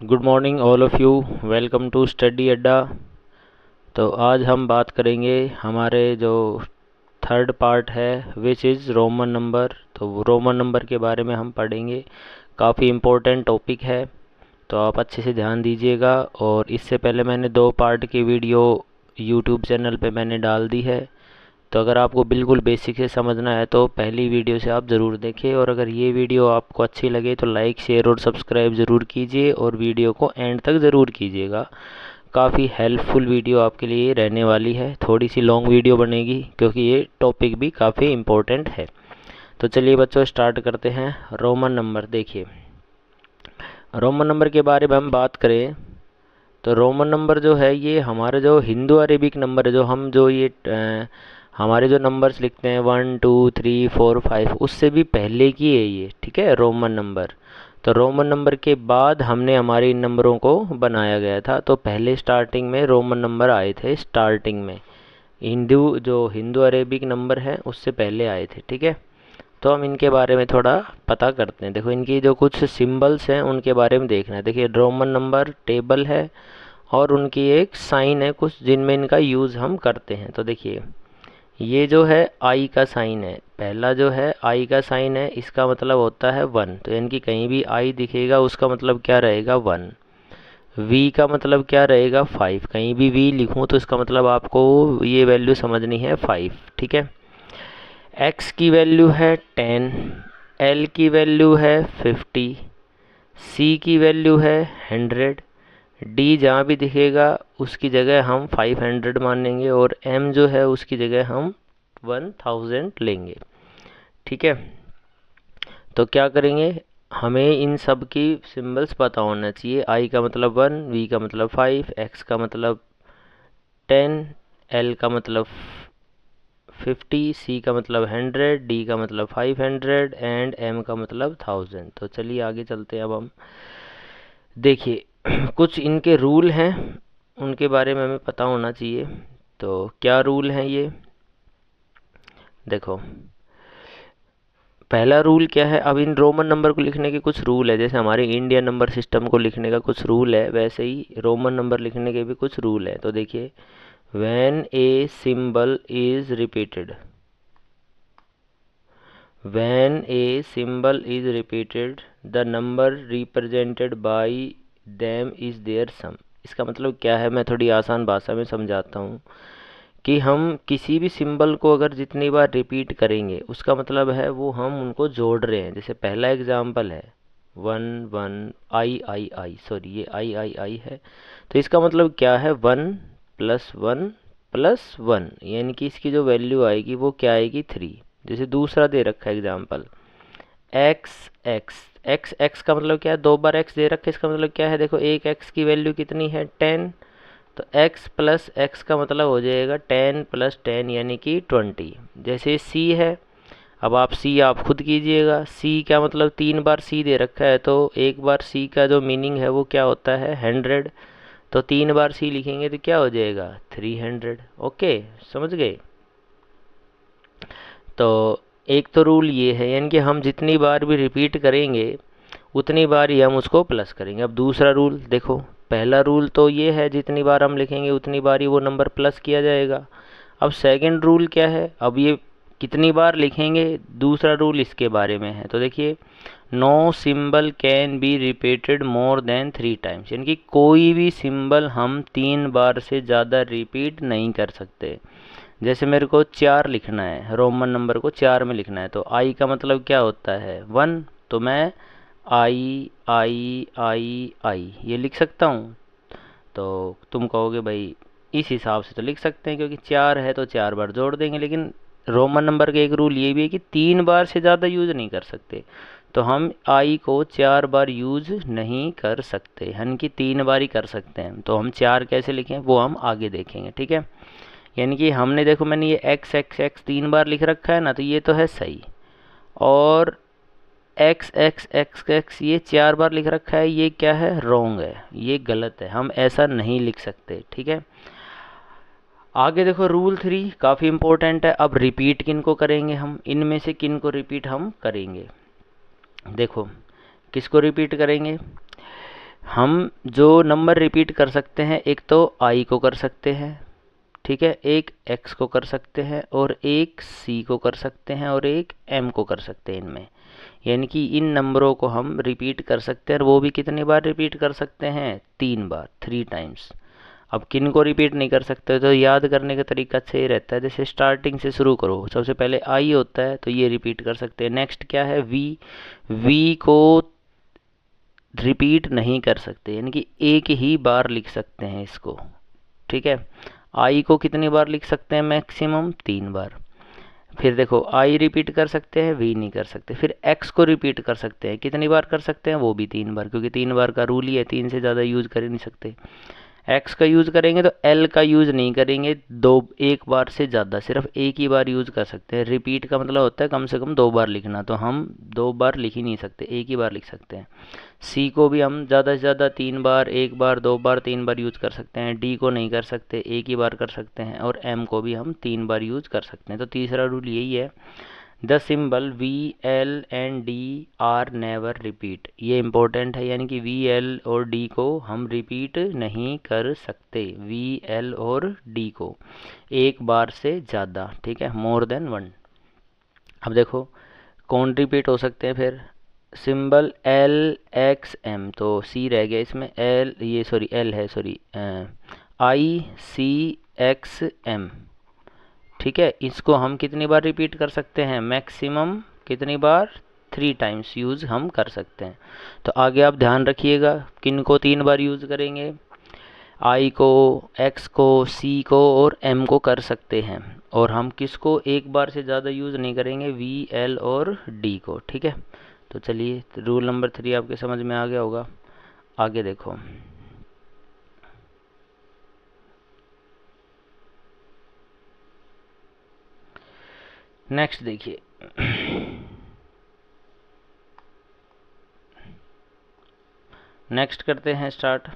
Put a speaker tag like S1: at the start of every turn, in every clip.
S1: Good morning all of you. Welcome to Study Adda. तो आज हम बात करेंगे हमारे जो थर्ड पार्ट है विच इज़ रोमन नंबर। तो रोमन नंबर के बारे में हम पढ़ेंगे। काफ़ी इम्पोर्टेंट टॉपिक है, तो आप अच्छे से ध्यान दीजिएगा। और इससे पहले मैंने 2 पार्ट की वीडियो यूट्यूब चैनल पे मैंने डाल दी है, तो अगर आपको बिल्कुल बेसिक से समझना है तो पहली वीडियो से आप ज़रूर देखें। और अगर ये वीडियो आपको अच्छी लगे तो लाइक शेयर और सब्सक्राइब ज़रूर कीजिए और वीडियो को एंड तक ज़रूर कीजिएगा। काफ़ी हेल्पफुल वीडियो आपके लिए रहने वाली है। थोड़ी सी लॉन्ग वीडियो बनेगी क्योंकि ये टॉपिक भी काफ़ी इम्पोर्टेंट है। तो चलिए बच्चों स्टार्ट करते हैं। रोमन नंबर देखिए, रोमन नंबर के बारे में हम बात करें तो रोमन नंबर जो है ये हमारे जो हिंदू अरेबिक नंबर है, जो हम जो ये हमारे जो नंबर्स लिखते हैं 1 2 3 4 5, उससे भी पहले की है ये, ठीक है, रोमन नंबर। तो रोमन नंबर के बाद हमने हमारे इन नंबरों को बनाया गया था। तो पहले स्टार्टिंग में रोमन नंबर आए थे, स्टार्टिंग में हिंदू अरेबिक नंबर है उससे पहले आए थे, ठीक है। तो हम इनके बारे में थोड़ा पता करते हैं। देखो इनकी जो कुछ सिंबल्स हैं उनके बारे में देखना है। देखिए रोमन नंबर टेबल है और उनकी एक साइन है कुछ जिनमें इनका यूज़ हम करते हैं। तो देखिए ये जो है आई का साइन है, पहला जो है आई का साइन है, इसका मतलब होता है 1। तो यानी कि कहीं भी आई दिखेगा उसका मतलब क्या रहेगा 1। वी का मतलब क्या रहेगा 5, कहीं भी वी लिखूँ तो इसका मतलब आपको ये वैल्यू समझनी है 5, ठीक है। एक्स की वैल्यू है 10, एल की वैल्यू है 50, सी की वैल्यू है 100, डी जहाँ भी दिखेगा उसकी जगह हम 500 मानेंगे और एम जो है उसकी जगह हम 1000 लेंगे, ठीक है। तो क्या करेंगे, हमें इन सब की सिंबल्स पता होना चाहिए। आई का मतलब 1, वी का मतलब 5, एक्स का मतलब 10, एल का मतलब 50, सी का मतलब 100, डी का मतलब 500 एंड एम का मतलब 1000। तो चलिए आगे चलते हैं। अब हम देखिए कुछ इनके रूल हैं, उनके बारे में हमें पता होना चाहिए। तो क्या रूल हैं ये, देखो पहला रूल क्या है। अब इन रोमन नंबर को लिखने के कुछ रूल है, जैसे हमारे इंडियन नंबर सिस्टम को लिखने का कुछ रूल है वैसे ही रोमन नंबर लिखने के भी कुछ रूल है। तो देखिए when a symbol is repeated, when a symbol is repeated the number represented by them is their sum. इसका मतलब क्या है, मैं थोड़ी आसान भाषा में समझाता हूँ कि हम किसी भी सिंबल को अगर जितनी बार रिपीट करेंगे उसका मतलब है वो हम उनको जोड़ रहे हैं। जैसे पहला एग्जाम्पल है 1 1 आई आई आई, सॉरी ये आई आई आई है, तो इसका मतलब क्या है 1 + 1 + 1, यानी कि इसकी जो वैल्यू आएगी वो क्या आएगी 3। जैसे दूसरा दे रखा है example x X, X x का मतलब क्या है, 2 बार एक्स दे रखा है, इसका मतलब क्या है, देखो एक एक्स की वैल्यू कितनी है 10, तो x + x का मतलब हो जाएगा 10 + 10 यानी कि 20। जैसे c है, अब आप c आप खुद कीजिएगा। c का मतलब 3 बार c दे रखा है, तो एक बार c का जो मीनिंग है वो क्या होता है 100, तो 3 बार c लिखेंगे तो क्या हो जाएगा 300। ओके, समझ गए। तो एक तो रूल ये है, यानी कि हम जितनी बार भी रिपीट करेंगे उतनी बार ही हम उसको प्लस करेंगे। अब दूसरा रूल देखो, पहला रूल तो ये है जितनी बार हम लिखेंगे उतनी बार ही वो नंबर प्लस किया जाएगा। अब सेकंड रूल क्या है, अब ये कितनी बार लिखेंगे, दूसरा रूल इसके बारे में है। तो देखिए no symbol can be repeated more than 3 times, यानी कि कोई भी सिंबल हम 3 बार से ज़्यादा रिपीट नहीं कर सकते। जैसे मेरे को 4 लिखना है, रोमन नंबर को 4 में लिखना है, तो आई का मतलब क्या होता है 1, तो मैं आई आई आई आई ये लिख सकता हूँ। तो तुम कहोगे भाई इस हिसाब से तो लिख सकते हैं क्योंकि 4 है तो 4 बार जोड़ देंगे, लेकिन रोमन नंबर का एक रूल ये भी है कि 3 बार से ज़्यादा यूज़ नहीं कर सकते। तो हम आई को 4 बार यूज़ नहीं कर सकते, यानी कि 3 बार ही कर सकते हैं। तो हम 4 कैसे लिखें वो हम आगे देखेंगे, ठीक है। यानी कि हमने देखो मैंने ये एक्स एक्स एक्स 3 बार लिख रखा है ना, तो ये तो है सही। और एक्स एक्स एक्स एक्स ये 4 बार लिख रखा है, ये क्या है रॉन्ग है, ये गलत है, हम ऐसा नहीं लिख सकते, ठीक है। आगे देखो रूल 3 काफ़ी इंपॉर्टेंट है। अब रिपीट किन को करेंगे हम, इनमें से किन को रिपीट हम करेंगे, देखो किसको रिपीट करेंगे। हम जो नंबर रिपीट कर सकते हैं, एक तो आई को कर सकते हैं, ठीक है, एक एक्स को कर सकते हैं, और एक सी को कर सकते हैं, और एक एम को कर सकते हैं इनमें। यानी कि इन नंबरों को हम रिपीट कर सकते हैं, और वो भी कितनी बार रिपीट कर सकते हैं, 3 बार, 3 टाइम्स। अब किन को रिपीट नहीं कर सकते, तो याद करने का तरीका अच्छा ही रहता है, जैसे स्टार्टिंग से शुरू करो, सबसे पहले आई होता है तो ये रिपीट कर सकते हैं। नेक्स्ट क्या है, वी, वी को रिपीट नहीं कर सकते, यानी कि एक ही बार लिख सकते हैं इसको, ठीक है। आई को कितनी बार लिख सकते हैं, मैक्सिमम 3 बार। फिर देखो आई रिपीट कर सकते हैं, वी नहीं कर सकते। फिर एक्स को रिपीट कर सकते हैं, कितनी बार कर सकते हैं, वो भी 3 बार, क्योंकि 3 बार का रूल ही है, 3 से ज़्यादा यूज कर ही नहीं सकते। एक्स का यूज़ करेंगे तो एल का यूज़ नहीं करेंगे, एक बार से ज़्यादा, सिर्फ एक ही बार यूज़ कर सकते हैं। रिपीट का मतलब होता है कम से कम 2 बार लिखना, तो हम 2 बार लिख ही नहीं सकते, एक ही बार लिख सकते हैं। सी को भी हम ज़्यादा से ज़्यादा 3 बार, 1 बार, 2 बार, 3 बार यूज़ कर सकते हैं। डी को नहीं कर सकते, एक ही बार कर सकते हैं। और एम को भी हम 3 बार यूज़ कर सकते हैं। तो तीसरा रूल यही है, the symbol V L and D R never repeat. ये इंपॉर्टेंट है, यानी कि वी एल और डी को हम रिपीट नहीं कर सकते, वी एल और डी को एक बार से ज़्यादा, ठीक है, मोर देन वन। अब देखो कौन रिपीट हो सकते हैं फिर, सिंबल एल एक्स एम, तो सी रह गया इसमें, एल ये सॉरी एल है, sorry I C X M, ठीक है। इसको हम कितनी बार रिपीट कर सकते हैं, मैक्सिमम कितनी बार, 3 टाइम्स यूज़ हम कर सकते हैं। तो आगे आप ध्यान रखिएगा, किन को 3 बार यूज़ करेंगे, आई को, एक्स को, सी को और एम को कर सकते हैं। और हम किसको एक बार से ज़्यादा यूज़ नहीं करेंगे, वी एल और डी को, ठीक है। तो चलिए रूल नंबर 3 आपके समझ में आ गया होगा। आगे देखो, नेक्स्ट देखिए, नेक्स्ट करते हैं स्टार्ट।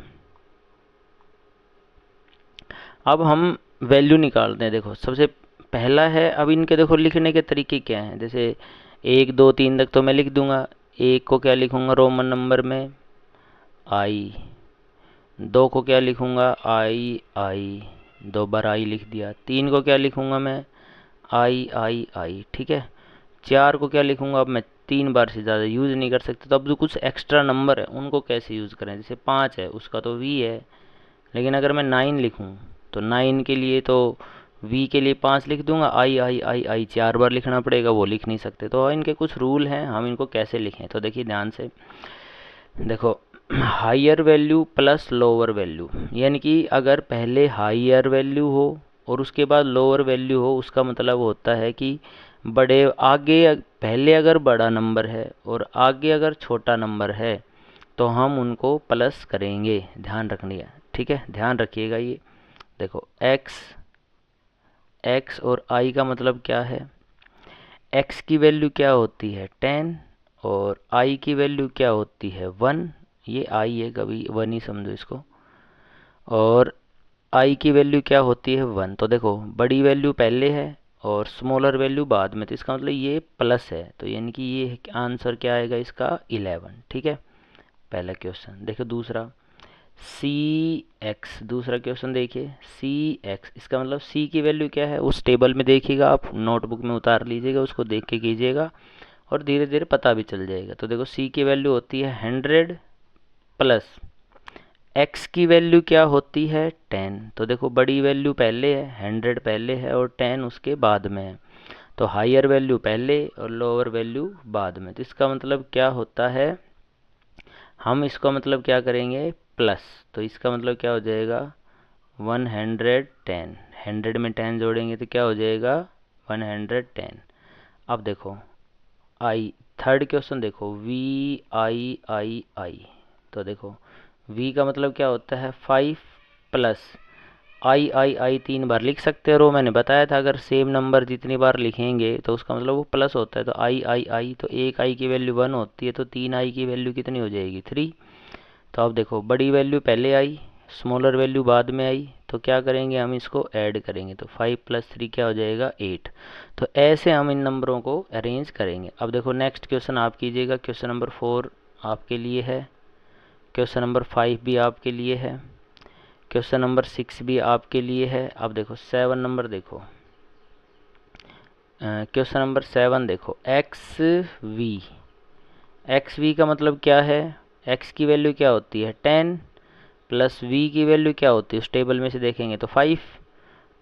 S1: अब हम वैल्यू निकालते हैं। देखो सबसे पहला है, अब इनके देखो लिखने के तरीके क्या हैं, जैसे 1 2 3 तक तो मैं लिख दूंगा। एक को क्या लिखूंगा रोमन नंबर में, आई। 2 को क्या लिखूंगा, आई आई, 2 बार आई लिख दिया। 3 को क्या लिखूंगा मैं, आई आई आई, ठीक है। 4 को क्या लिखूंगा, अब मैं 3 बार से ज़्यादा यूज़ नहीं कर सकते, तो अब जो कुछ एक्स्ट्रा नंबर है उनको कैसे यूज़ करें, जैसे 5 है उसका तो वी है, लेकिन अगर मैं 9 लिखूं तो 9 के लिए तो वी के लिए 5 लिख दूंगा, आई आई आई आई 4 बार लिखना पड़ेगा, वो लिख नहीं सकते। तो इनके कुछ रूल हैं, हम इनको कैसे लिखें, तो देखिए ध्यान से देखो, higher value plus lower value, यानी कि अगर पहले हाइयर वैल्यू हो और उसके बाद लोअर वैल्यू हो, उसका मतलब होता है कि बड़े आगे, पहले अगर बड़ा नंबर है और आगे अगर छोटा नंबर है तो हम उनको प्लस करेंगे, ध्यान रखनी है, ठीक है, ध्यान रखिएगा। ये देखो एक्स, एक्स और आई का मतलब क्या है, एक्स की वैल्यू क्या होती है 10, और आई की वैल्यू क्या होती है 1, ये आई है, कभी 1 ही समझो इसको। और आई की वैल्यू क्या होती है 1, तो देखो बड़ी वैल्यू पहले है और स्मॉलर वैल्यू बाद में, तो इसका मतलब ये प्लस है, तो यानी कि ये आंसर क्या आएगा इसका 11, ठीक है। पहला क्वेश्चन देखो। दूसरा सी एक्स, दूसरा क्वेश्चन देखिए, सी एक्स, इसका मतलब सी की वैल्यू क्या है, उस टेबल में देखिएगा, आप नोटबुक में उतार लीजिएगा, उसको देख के कीजिएगा और धीरे धीरे पता भी चल जाएगा। तो देखो सी की वैल्यू होती है 100 प्लस एक्स की वैल्यू क्या होती है 10, तो देखो बड़ी वैल्यू पहले है, 100 पहले है और 10 उसके बाद में है, तो हाइयर वैल्यू पहले और लोअर वैल्यू बाद में, तो इसका मतलब क्या होता है, हम इसका मतलब क्या करेंगे प्लस, तो इसका मतलब क्या हो जाएगा 110, 100 में 10 जोड़ेंगे तो क्या हो जाएगा 110। अब देखो आई, थर्ड क्वेश्चन देखो, वी आई आई आई, तो देखो वी का मतलब क्या होता है 5 प्लस आई आई आई, 3 बार लिख सकते हो, मैंने बताया था अगर सेम नंबर जितनी बार लिखेंगे तो उसका मतलब वो प्लस होता है, तो आई आई आई, तो एक आई की वैल्यू 1 होती है, तो 3 आई की वैल्यू कितनी हो जाएगी 3। तो अब देखो बड़ी वैल्यू पहले आई, स्मॉलर वैल्यू बाद में आई, तो क्या करेंगे हम इसको ऐड करेंगे, तो 5 + 3 क्या हो जाएगा 8। तो ऐसे हम इन नंबरों को अरेंज करेंगे। अब देखो नेक्स्ट क्वेश्चन आप कीजिएगा, क्वेश्चन नंबर 4 आपके लिए है। क्वेश्चन नंबर 5 भी आपके लिए है, क्वेश्चन नंबर 6 भी आपके लिए है। अब देखो 7 नंबर देखो, क्वेश्चन नंबर 7 देखो, एक्स वी का मतलब क्या है, एक्स की वैल्यू क्या होती है 10 प्लस वी की वैल्यू क्या होती है, उस टेबल में से देखेंगे तो 5।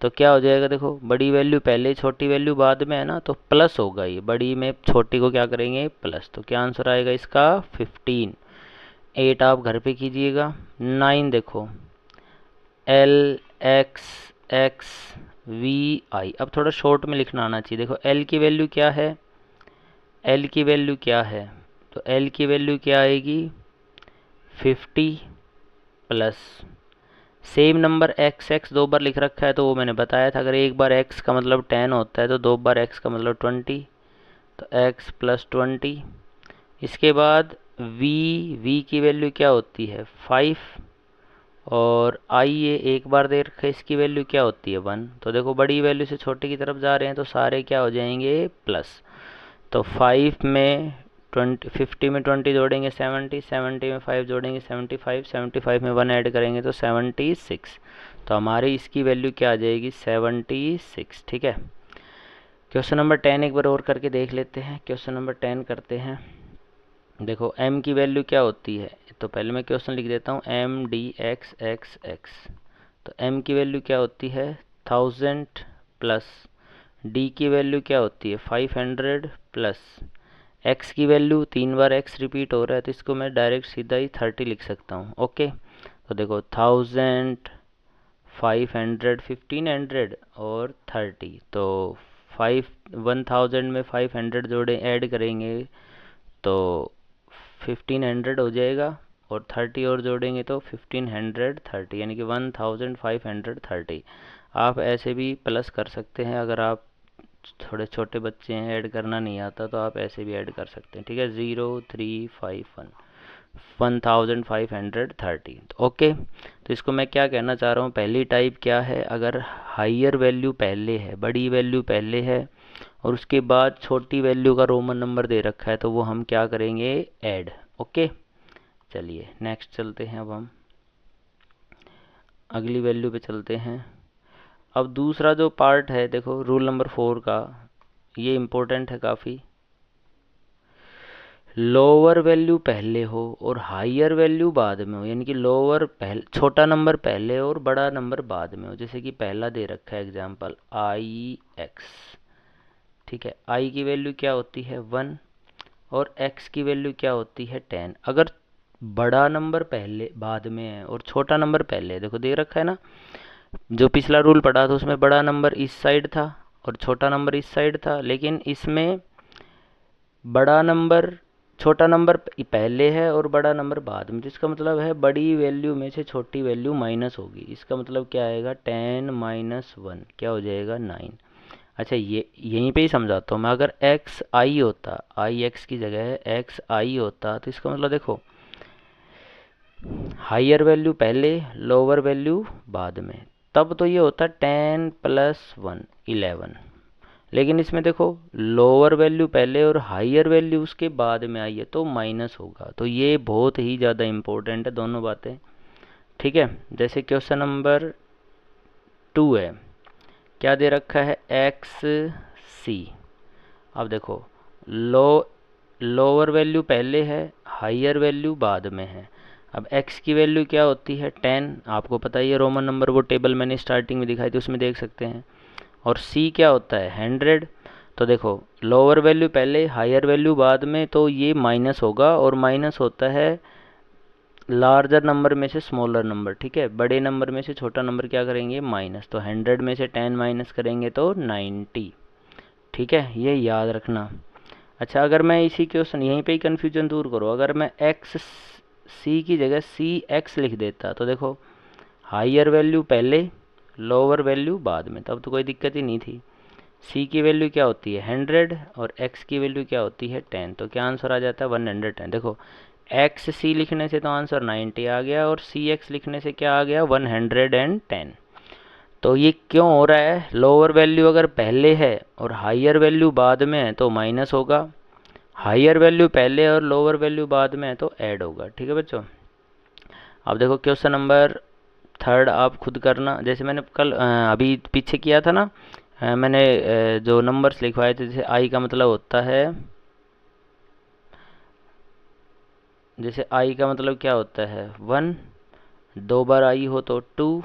S1: तो क्या हो जाएगा, देखो बड़ी वैल्यू पहले छोटी वैल्यू बाद में है ना, तो प्लस होगा, ये बड़ी में छोटी को क्या करेंगे प्लस, तो क्या आंसर आएगा इसका 15। 8 आप घर पे कीजिएगा। 9 देखो, एल एक्स एक्स वी आई, अब थोड़ा शॉर्ट में लिखना आना चाहिए। देखो एल की वैल्यू क्या है, एल की वैल्यू क्या है, तो एल की वैल्यू क्या आएगी 50 plus same number x x दो बार लिख रखा है, तो वो मैंने बताया था, अगर एक बार एक्स का मतलब 10 होता है तो दो बार एक्स का मतलब 20, तो एक्स प्लस 20। इसके बाद वी की वैल्यू क्या होती है 5, और आई ये एक बार दे रखा है, इसकी वैल्यू क्या होती है 1। तो देखो बड़ी वैल्यू से छोटे की तरफ जा रहे हैं तो सारे क्या हो जाएंगे प्लस। तो 5 में 20, 50 में 20 जोड़ेंगे 70, 70 में 5 जोड़ेंगे 75, 75 में 1 ऐड करेंगे तो 76। तो हमारी इसकी वैल्यू क्या आ जाएगी 76। ठीक है। क्वेश्चन नंबर 10 एक बार और करके देख लेते हैं। क्वेश्चन नंबर 10 करते हैं। देखो m की वैल्यू क्या होती है, तो पहले मैं क्वेश्चन लिख देता हूँ, M D X X X. तो m की वैल्यू क्या होती है 1000 प्लस d की वैल्यू क्या होती है 500 प्लस x की वैल्यू 3 बार x रिपीट हो रहा है तो इसको मैं डायरेक्ट सीधा ही 30 लिख सकता हूँ। ओके, तो देखो 1000 500 1500 और 30, तो 1000 में 500 जोड़े ऐड करेंगे तो 1500 हो जाएगा, और 30 और जोड़ेंगे तो 1530, यानी कि 1530। आप ऐसे भी प्लस कर सकते हैं, अगर आप थोड़े छोटे बच्चे हैं ऐड करना नहीं आता तो आप ऐसे भी ऐड कर सकते हैं। ठीक है, 0351 1530। ओके, तो इसको मैं क्या कहना चाह रहा हूँ, पहली टाइप क्या है, अगर हाइयर वैल्यू पहले है, बड़ी वैल्यू पहले है और उसके बाद छोटी वैल्यू का रोमन नंबर दे रखा है तो वो हम क्या करेंगे ऐड। ओके, चलिए नेक्स्ट चलते हैं, अब हम अगली वैल्यू पे चलते हैं। अब दूसरा जो पार्ट है देखो रूल नंबर 4 का, ये इम्पोर्टेंट है काफ़ी। लोअर वैल्यू पहले हो और हाइयर वैल्यू बाद में हो, यानी कि लोअर पहले, छोटा नंबर पहले और बड़ा नंबर बाद में हो। जैसे कि पहला दे रखा है एग्जांपल आई एक्स। ठीक है, आई की वैल्यू क्या होती है 1 और एक्स की वैल्यू क्या होती है 10। अगर बड़ा नंबर पहले बाद में है और छोटा नंबर पहले है, देखो दे रखा है ना, जो पिछला रूल पढ़ा था उसमें बड़ा नंबर इस साइड था और छोटा नंबर इस साइड था, लेकिन इसमें बड़ा नंबर छोटा नंबर पहले है और बड़ा नंबर बाद में, जिसका मतलब है बड़ी वैल्यू में से छोटी वैल्यू माइनस होगी। इसका मतलब क्या आएगा 10 माइनस 1 क्या हो जाएगा 9। अच्छा, ये यहीं पे ही समझाता हूँ मैं, अगर एक्स आई होता, आई एक्स की जगह एक्स आई होता, तो इसका मतलब देखो हाइयर वैल्यू पहले लोअर वैल्यू बाद में, तब तो ये होता 10 प्लस 1 11। लेकिन इसमें देखो लोअर वैल्यू पहले और हाइयर वैल्यू उसके बाद में आई है तो माइनस होगा। तो ये बहुत ही ज़्यादा इम्पोर्टेंट है दोनों बातें। ठीक है, जैसे क्वेश्चन नंबर 2 है, क्या दे रखा है एक्स सी। अब देखो लोअर वैल्यू पहले है, हाइयर वैल्यू बाद में है। अब x की वैल्यू क्या होती है 10, आपको पता ही है रोमन नंबर, वो टेबल मैंने स्टार्टिंग में दिखाई थी उसमें देख सकते हैं। और c क्या होता है 100। तो देखो लोअर वैल्यू पहले हाइयर वैल्यू बाद में, तो ये माइनस होगा, और माइनस होता है लार्जर नंबर में से स्मॉलर नंबर। ठीक है, बड़े नंबर में से छोटा नंबर क्या करेंगे माइनस, तो 100 में से 10 माइनस करेंगे तो 90। ठीक है, ये याद रखना। अच्छा, अगर मैं इसी क्वेश्चन यहीं पे ही कन्फ्यूजन दूर करो, अगर मैं एक्स सी की जगह सी एक्स लिख देता, तो देखो हाइयर वैल्यू पहले लोअर वैल्यू बाद में, तब तो कोई दिक्कत ही नहीं थी। सी की वैल्यू क्या होती है 100 और एक्स की वैल्यू क्या होती है 10, तो क्या आंसर आ जाता है 110। देखो एक्स सी लिखने से तो आंसर 90 आ गया, और सी एक्स लिखने से क्या आ गया 110। तो ये क्यों हो रहा है, लोअर वैल्यू अगर पहले है और हाइयर वैल्यू बाद में है तो माइनस होगा, हाइयर वैल्यू पहले और लोअर वैल्यू बाद में है तो ऐड होगा। ठीक है बच्चों, अब देखो क्वेश्चन नंबर थर्ड आप खुद करना, जैसे मैंने कल अभी पीछे किया था ना। मैंने जो नंबर्स लिखवाए थे, जैसे आई का मतलब होता है, जैसे आई का मतलब क्या होता है 1, 2 बार आई हो तो 2,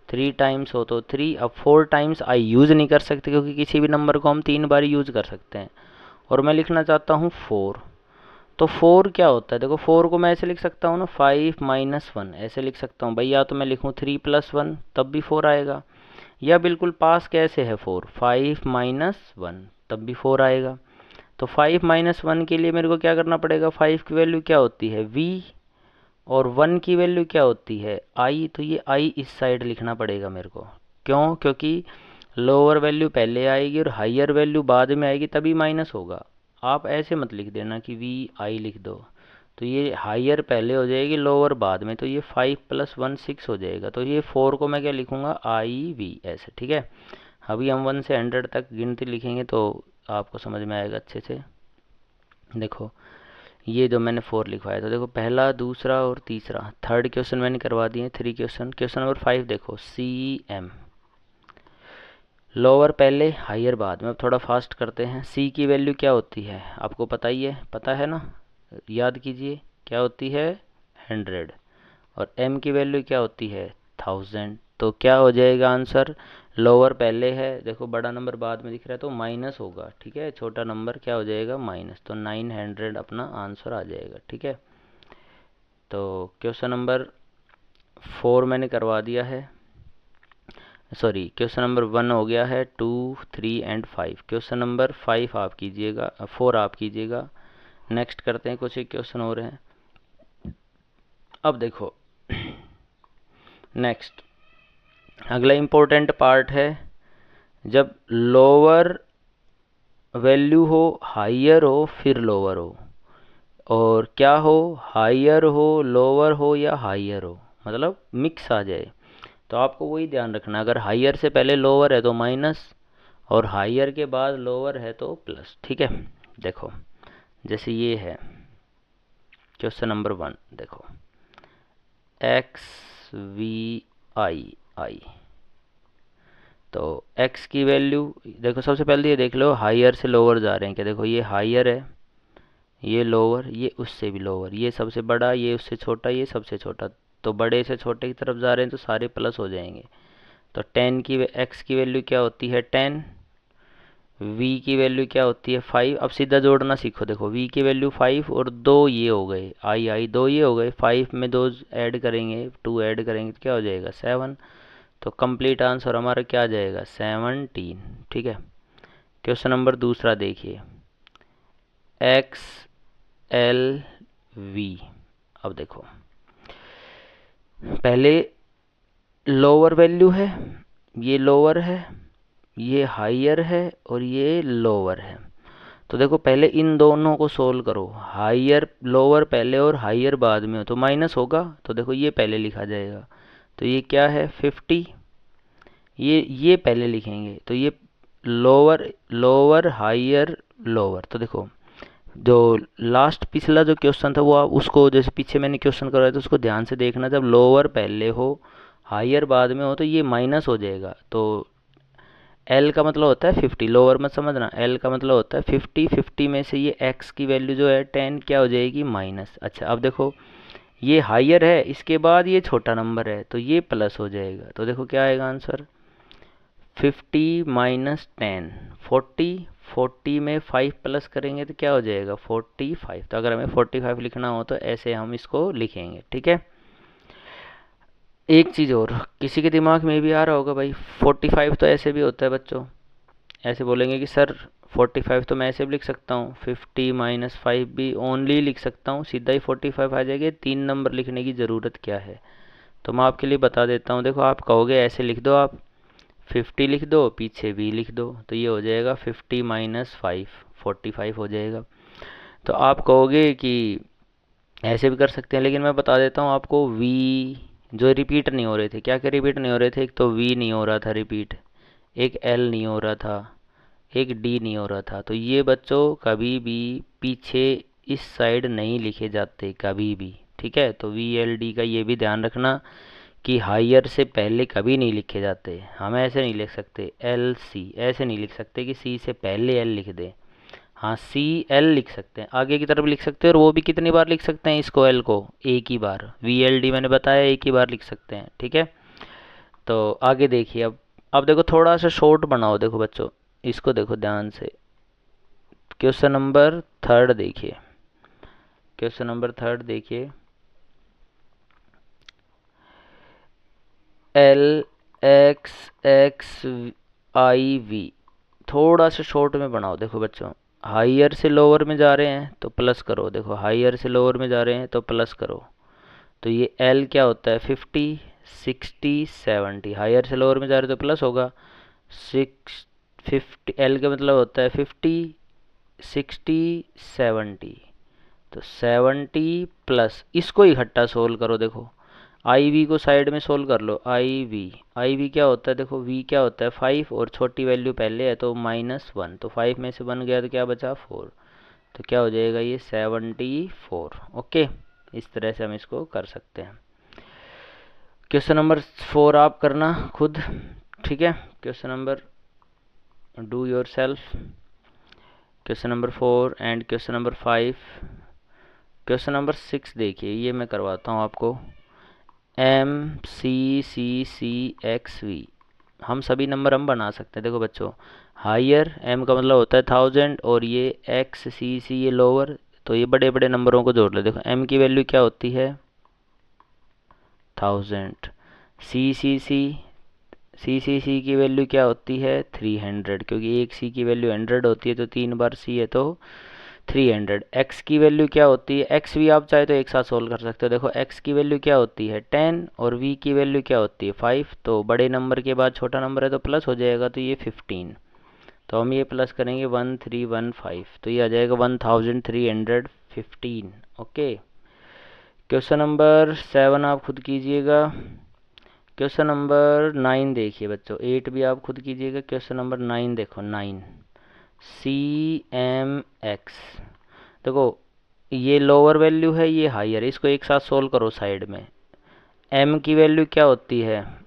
S1: 3 टाइम्स हो तो 3। अब 4 टाइम्स आई यूज़ नहीं कर सकते क्योंकि किसी भी नंबर को हम 3 बार यूज़ कर सकते हैं। और मैं लिखना चाहता हूँ 4, तो 4 क्या होता है, देखो 4 को मैं ऐसे लिख सकता हूँ ना, 5 - 1 ऐसे लिख सकता हूँ भाई। या तो मैं लिखूँ 3 + 1 तब भी 4 आएगा, या बिल्कुल पास कैसे है 4, 5 - 1 तब भी 4 आएगा। तो 5 - 1 के लिए मेरे को क्या करना पड़ेगा, 5 की वैल्यू क्या होती है v, और 1 की वैल्यू क्या होती है i। तो ये i इस साइड लिखना पड़ेगा मेरे को। क्यों, क्योंकि लोअर वैल्यू पहले आएगी और हाइयर वैल्यू बाद में आएगी, तभी माइनस होगा। आप ऐसे मत लिख देना कि वी आई लिख दो, तो ये हाइयर पहले हो जाएगी, लोअर बाद में। तो ये 5 + 1 6 हो जाएगा। तो ये 4 को मैं क्या लिखूँगा, आई वी ऐसे, ठीक है। अभी हम 1 से 100 तक गिनती लिखेंगे तो आपको समझ में आएगा अच्छे से। देखो ये जो मैंने 4 लिखवाया, तो देखो पहला, दूसरा और तीसरा, थर्ड क्वेश्चन मैंने करवा दिए 3 क्वेश्चन। क्वेश्चन नंबर 5 देखो, सी एम, लोअर पहले हायर बाद में। अब थोड़ा फास्ट करते हैं। सी की वैल्यू क्या होती है आपको पता ही है, पता है ना, याद कीजिए क्या होती है 100, और एम की वैल्यू क्या होती है 1000। तो क्या हो जाएगा आंसर, लोअर पहले है, देखो बड़ा नंबर बाद में दिख रहा है तो माइनस होगा, ठीक है। छोटा नंबर क्या हो जाएगा माइनस, तो 900 अपना आंसर आ जाएगा, ठीक है। तो क्वेश्चन नंबर 4 मैंने करवा दिया है, सॉरी क्वेश्चन नंबर 1 हो गया है, 2, 3 एंड 5। क्वेश्चन नंबर 5 आप कीजिएगा, 4 आप कीजिएगा। नेक्स्ट करते हैं, कुछ एक क्वेश्चन और हैं। अब देखो नेक्स्ट अगला इम्पोर्टेंट पार्ट है, जब लोअर वैल्यू हो, हाइयर हो, फिर लोअर हो, और क्या हो, हाइयर हो, लोअर हो, या हाइयर हो, मतलब मिक्स आ जाए। तो आपको वही ध्यान रखना, अगर हाइयर से पहले लोअर है तो माइनस, और हाइयर के बाद लोअर है तो प्लस, ठीक है। देखो जैसे ये है क्वेश्चन नंबर 1, देखो एक्स वी आई आई, तो x की वैल्यू देखो, सबसे पहले ये देख लो हाइयर से लोअर जा रहे हैं क्या। देखो ये हाइयर है, ये लोअर, ये उससे भी लोअर, ये सबसे बड़ा, ये उससे छोटा, ये सबसे छोटा। तो बड़े से छोटे की तरफ जा रहे हैं तो सारे प्लस हो जाएंगे। तो 10 की x की वैल्यू क्या होती है 10, v की वैल्यू क्या होती है 5। अब सीधा जोड़ना सीखो, देखो v की वैल्यू 5 और 2 ये हो गए, आई 2 ये हो गए, 5 में 2 ऐड करेंगे, 2 ऐड करेंगे तो क्या हो जाएगा 7। तो कंप्लीट आंसर हमारा क्या आ जाएगा 17, ठीक है। क्वेश्चन नंबर दूसरा देखिए, एक्स एल वी। अब देखो पहले लोअर वैल्यू है, ये लोअर है, ये हाइयर है, और ये लोअर है। तो देखो पहले इन दोनों को सोल्व करो, हाइयर लोअर पहले और हाइयर बाद में हो तो माइनस होगा, तो देखो ये पहले लिखा जाएगा। तो ये क्या है 50, ये पहले लिखेंगे, तो ये लोअर लोअर हाइयर लोअर। तो देखो जो लास्ट पिछला जो क्वेश्चन था वो आप उसको, जैसे पीछे मैंने क्वेश्चन करवाया था उसको ध्यान से देखना, जब लोअर पहले हो हाइयर बाद में हो तो ये माइनस हो जाएगा। तो एल का मतलब होता है 50, लोअर मत समझना, एल का मतलब होता है 50, 50 में से ये एक्स की वैल्यू जो है 10 क्या हो जाएगी माइनस। अच्छा अब देखो ये हाइयर है, इसके बाद ये छोटा नंबर है तो ये प्लस हो जाएगा। तो देखो क्या आएगा आंसर 50 - 10, 40, 40 में 5 प्लस करेंगे तो क्या हो जाएगा 45। तो अगर हमें 45 लिखना हो तो ऐसे हम इसको लिखेंगे, ठीक है। एक चीज़ और, किसी के दिमाग में भी आ रहा होगा भाई 45 तो ऐसे भी होता है बच्चों, ऐसे बोलेंगे कि सर 45 तो मैं ऐसे भी लिख सकता हूँ, 50 - 5 भी ओनली लिख सकता हूँ, सीधा ही 45 आ जाएगा, 3 नंबर लिखने की ज़रूरत क्या है। तो मैं आपके लिए बता देता हूँ, देखो आप कहोगे ऐसे लिख दो, आप 50 लिख दो, पीछे भी लिख दो, तो ये हो जाएगा 50 - 5 45 हो जाएगा। तो आप कहोगे कि ऐसे भी कर सकते हैं, लेकिन मैं बता देता हूँ आपको, वी जो रिपीट नहीं हो रहे थे, क्या क्या रिपीट नहीं हो रहे थे, एक तो वी नहीं हो रहा था रिपीट, एक एल नहीं हो रहा था, एक डी नहीं हो रहा था। तो ये बच्चों कभी भी पीछे इस साइड नहीं लिखे जाते कभी भी, ठीक है। तो VLD का ये भी ध्यान रखना कि हायर से पहले कभी नहीं लिखे जाते। हम ऐसे नहीं लिख सकते LC, ऐसे नहीं लिख सकते कि C से पहले L लिख दें। हाँ CL लिख सकते हैं, आगे की तरफ लिख सकते हैं, और वो भी कितनी बार लिख सकते हैं इसको, L को एक ही बार। VLD मैंने बताया एक ही बार लिख सकते हैं, ठीक है। तो आगे देखिए, अब देखो थोड़ा सा शॉर्ट बनाओ, देखो बच्चों इसको देखो ध्यान से। क्वेश्चन नंबर थर्ड देखिए, क्वेश्चन नंबर थर्ड देखिए, LXXIV। थोड़ा सा शॉर्ट में बनाओ। देखो बच्चों, हायर से लोअर में जा रहे हैं तो प्लस करो, देखो हायर से लोअर में जा रहे हैं तो प्लस करो। तो ये L क्या होता है, 50, 60, 70। हायर से लोअर में जा रहे तो प्लस होगा। 50 L का मतलब होता है 50, 60, 70। तो 70 प्लस, इसको इकट्ठा सोल्व करो। देखो IV को साइड में सोल्व कर लो। IV क्या होता है, देखो V क्या होता है 5, और छोटी वैल्यू पहले है तो -1। तो 5 में से 1 गया तो क्या बचा 4। तो क्या हो जाएगा ये 74। ओके, इस तरह से हम इसको कर सकते हैं। क्वेश्चन नंबर 4 आप करना खुद, ठीक है। Question number do your self. Question number 4 and question number 5। Question number 6 देखिए, ये मैं करवाता हूँ आपको। MCCCXV, हम सभी नंबर हम बना सकते हैं। देखो बच्चों, हायर M का मतलब होता है 1000, और ये XCC ये लोअर, तो ये बड़े बड़े नंबरों को जोड़ लो। देखो M की वैल्यू क्या होती है 1000, CCC की वैल्यू क्या होती है 300, क्योंकि एक C की वैल्यू 100 होती है, तो 3 बार C है तो 300। X की वैल्यू क्या होती है, X भी आप चाहे तो एक साथ सोल्व कर सकते हो। देखो X की वैल्यू क्या होती है 10, और V की वैल्यू क्या होती है 5। तो बड़े नंबर के बाद छोटा नंबर है तो प्लस हो जाएगा, तो ये 15। तो हम ये प्लस करेंगे 1315, तो ये आ जाएगा 1315। ओके, क्वेश्चन नंबर 7 आप खुद कीजिएगा। क्वेश्चन नंबर 9 देखिए बच्चों, 8 भी आप खुद कीजिएगा। क्वेश्चन नंबर 9 देखो, 9 CMX। देखो ये लोअर वैल्यू है, ये हायर, इसको एक साथ सोल्व करो साइड में। M की वैल्यू क्या होती है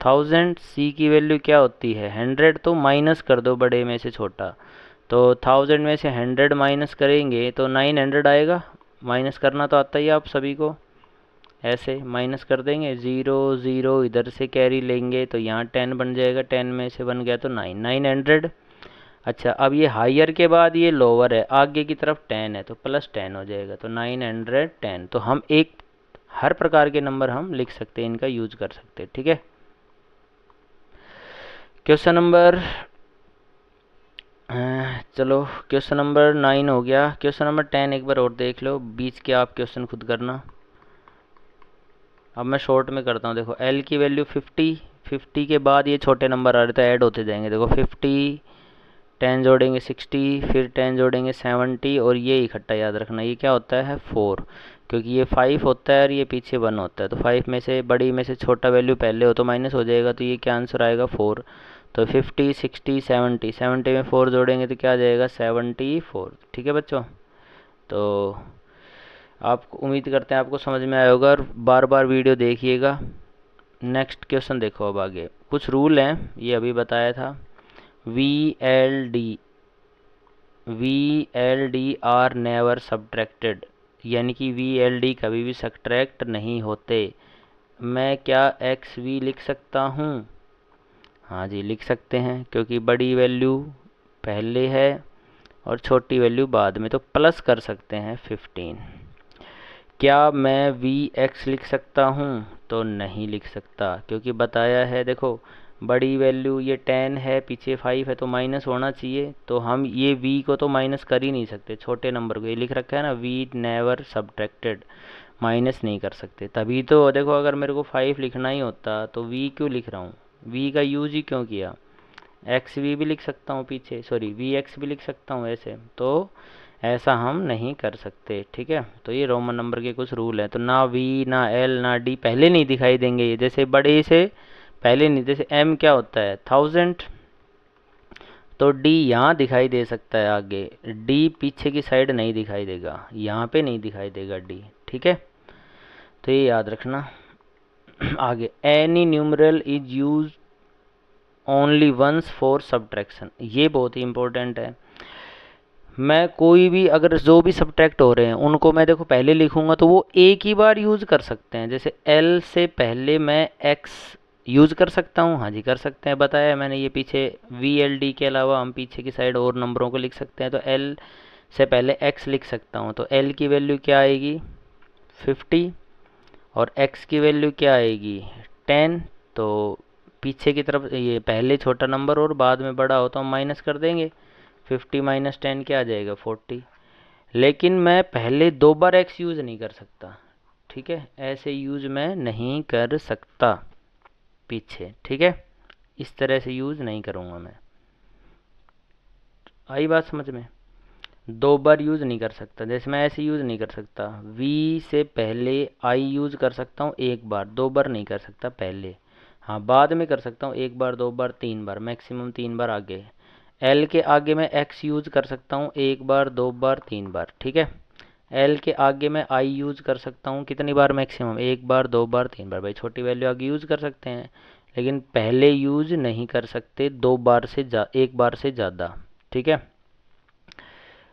S1: 1000, C की वैल्यू क्या होती है 100, तो माइनस कर दो बड़े में से छोटा। तो 1000 में से 100 माइनस करेंगे तो 900 आएगा। माइनस करना तो आता ही आप सभी को, ऐसे माइनस कर देंगे। 0 0 इधर से कैरी लेंगे तो यहाँ 10 बन जाएगा, 10 में से बन गया तो 900। अच्छा, अब ये हायर के बाद ये लोअर है, आगे की तरफ 10 है तो प्लस 10 हो जाएगा, तो 910। तो हम एक हर प्रकार के नंबर हम लिख सकते हैं, इनका यूज कर सकते हैं, ठीक है। क्वेश्चन नंबर चलो क्वेश्चन नंबर 9 हो गया। क्वेश्चन नंबर 10 एक बार और देख लो, बीच के आप क्वेश्चन खुद करना। अब मैं शॉर्ट में करता हूँ। देखो L की वैल्यू 50, 50 के बाद ये छोटे नंबर आ रहे थे, ऐड होते जाएंगे। देखो 50, 10 जोड़ेंगे 60, फिर 10 जोड़ेंगे 70, और ये इकट्ठा याद रखना, ये क्या होता है 4, क्योंकि ये 5 होता है और ये पीछे 1 होता है। तो 5 में से बड़ी में से छोटा वैल्यू पहले हो तो माइनस हो जाएगा, तो ये क्या आंसर आएगा 4। तो 50, 60, 70, 70 में 4 जोड़ेंगे तो क्या आ जाएगा 74। ठीक है बच्चों, तो आप उम्मीद करते हैं आपको समझ में आया होगा, और बार बार वीडियो देखिएगा। नेक्स्ट क्वेश्चन देखो, अब आगे कुछ रूल हैं, ये अभी बताया था। VLD आर नेवर सब्ट्रैक्टेड, यानी कि VLD कभी भी सब्ट्रैक्ट नहीं होते। मैं क्या XV लिख सकता हूँ, हाँ जी लिख सकते हैं, क्योंकि बड़ी वैल्यू पहले है और छोटी वैल्यू बाद में, तो प्लस कर सकते हैं 15। क्या मैं VX लिख सकता हूँ, तो नहीं लिख सकता, क्योंकि बताया है। देखो बड़ी वैल्यू ये 10 है, पीछे 5 है, तो माइनस होना चाहिए। तो हम ये V को तो माइनस कर ही नहीं सकते, छोटे नंबर को, ये लिख रखा है ना V नेवर सब्ट्रैक्टेड, माइनस नहीं कर सकते। तभी तो देखो, अगर मेरे को 5 लिखना ही होता तो V क्यों लिख रहा हूँ, V का यूज ही क्यों किया। XV भी लिख सकता हूँ पीछे, सॉरी VX भी लिख सकता हूँ ऐसे, तो ऐसा हम नहीं कर सकते, ठीक है। तो ये रोमन नंबर के कुछ रूल हैं। तो ना V ना L ना D पहले नहीं दिखाई देंगे, ये जैसे बड़े से पहले नहीं, जैसे M क्या होता है 1000, तो D यहाँ दिखाई दे सकता है आगे, D पीछे की साइड नहीं दिखाई देगा, यहाँ पे नहीं दिखाई देगा D, ठीक है। तो ये याद रखना। आगे, any numeral is use only once for subtraction, ये बहुत ही इंपॉर्टेंट है। मैं कोई भी अगर जो भी सब्ट्रैक्ट हो रहे हैं उनको मैं देखो पहले लिखूंगा तो वो एक ही बार यूज़ कर सकते हैं। जैसे एल से पहले मैं एक्स यूज़ कर सकता हूँ, हाँ जी कर सकते हैं, बताया मैंने ये पीछे। वी एल डी के अलावा हम पीछे की साइड और नंबरों को लिख सकते हैं। तो एल से पहले एक्स लिख सकता हूँ, तो एल की वैल्यू क्या आएगी 50 और एक्स की वैल्यू क्या आएगी 10। तो पीछे की तरफ ये पहले छोटा नंबर और बाद में बड़ा हो तो हम माइनस कर देंगे। 50 माइनस 10 क्या आ जाएगा 40। लेकिन मैं पहले 2 बार एक्स यूज़ नहीं कर सकता, ठीक है, ऐसे यूज़ मैं नहीं कर सकता पीछे, ठीक है, इस तरह से यूज़ नहीं करूँगा मैं। आई बात समझ में? 2 बार यूज़ नहीं कर सकता, जैसे मैं ऐसे यूज़ नहीं कर सकता। वी से पहले आई यूज़ कर सकता हूँ एक बार, 2 बार नहीं कर सकता पहले, हाँ बाद में कर सकता हूँ 1 बार 2 बार 3 बार, मैक्सिमम 3 बार आगे। एल के आगे मैं एक्स यूज़ कर सकता हूँ 1 बार 2 बार 3 बार, ठीक है। एल के आगे मैं आई यूज़ कर सकता हूँ कितनी बार मैक्सिमम 1 बार 2 बार 3 बार, भाई छोटी वैल्यू आगे यूज़ कर सकते हैं लेकिन पहले यूज़ नहीं कर सकते 2 बार से 1 बार से ज़्यादा, ठीक है।